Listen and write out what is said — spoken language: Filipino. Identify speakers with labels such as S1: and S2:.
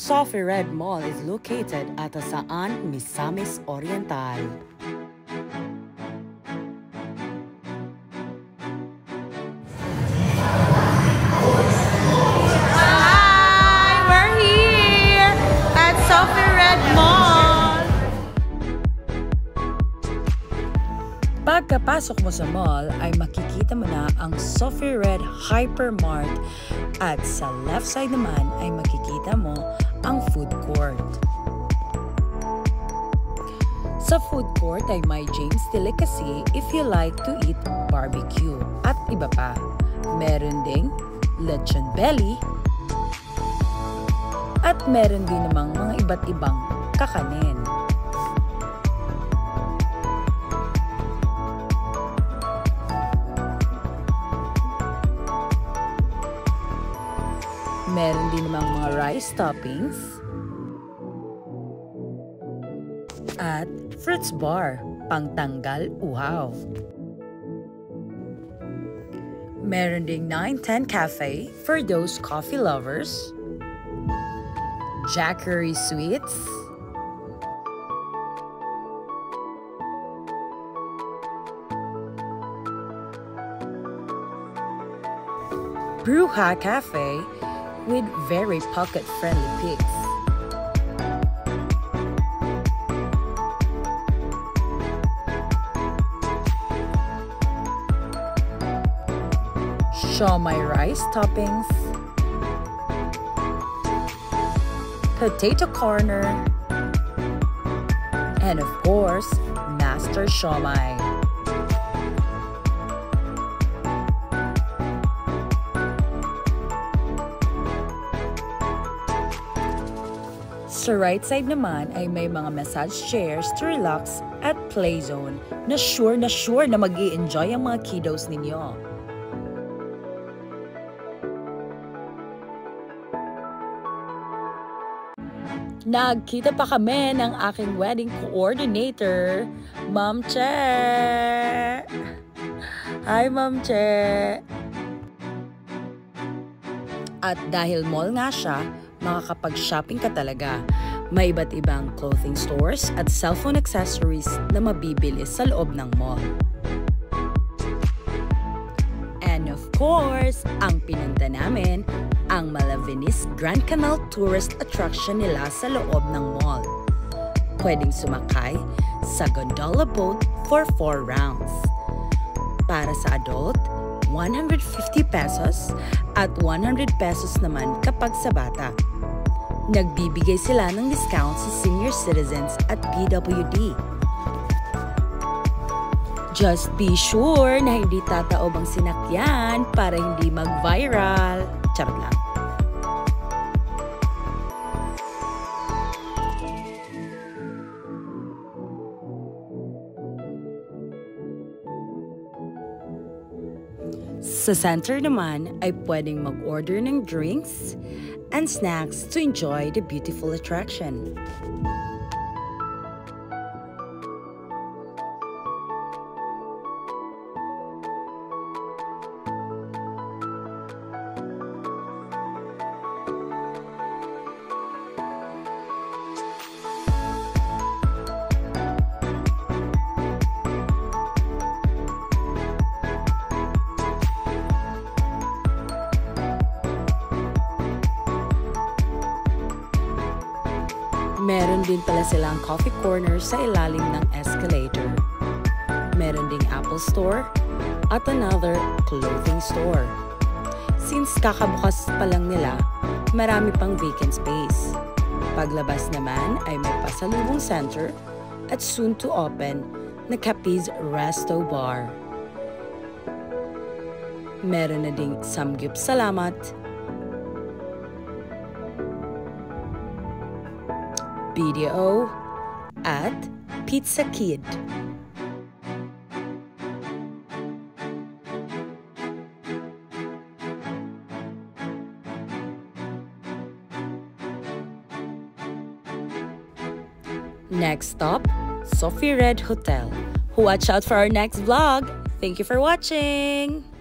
S1: Sophie Red Mall is located at Saan, Misamis Oriental.
S2: Hi! We're here at Sophie Red Mall.
S1: Pagkapasok mo sa mall ay makikita mo na ang Sophie Red Hypermart at sa left side naman ay makikita mo ang food court. Sa food court ay may James Delicacy if you like to eat barbecue at iba pa. Meron ding lechon belly at meron din namang mga iba't ibang kakanin. Meron din namang mga rice toppings at fruits bar, pangtanggal uhaw. Meron ding 910 Cafe for those coffee lovers, Jackery Sweets, Bruja Cafe with very pocket-friendly pics. Siomai rice toppings, potato corner, and of course, Master Siomai. Sa right side naman ay may mga massage chairs to relax at play zone na sure na mag-i-enjoy ang mga kiddos ninyo. Nagkita pa kami ng aking wedding coordinator, Ma'am Che! Hi, Ma'am Che! At dahil mall nga siya, makakapag-shopping ka talaga. May iba't ibang clothing stores at cellphone accessories na mabibili sa loob ng mall. And of course, ang pinunta namin, ang Malavinis Grand Canal Tourist Attraction nila sa loob ng mall. Pwedeng sumakay sa gondola boat for 4 rounds. Para sa adult, 150 pesos at 100 pesos naman kapag sa bata. Nagbibigay sila ng discount sa senior citizens at PWD. Just be sure na hindi tataob ang sinakyan para hindi mag-viral. Charot lang. Sa center naman ay pwedeng mag-order ng drinks and snacks to enjoy the beautiful attraction. Meron din pala silang coffee corner sa ilalim ng escalator. Meron ding Apple Store at another clothing store. Since kakabukas pa lang nila, marami pang vacant space. Paglabas naman ay may pasalubong center at soon to open na Capiz Resto Bar. Meron na ding Samgyup Salamat, BDO, at Pizza Kid. Next stop, Sophie Red Hotel. Watch out for our next vlog. Thank you for watching!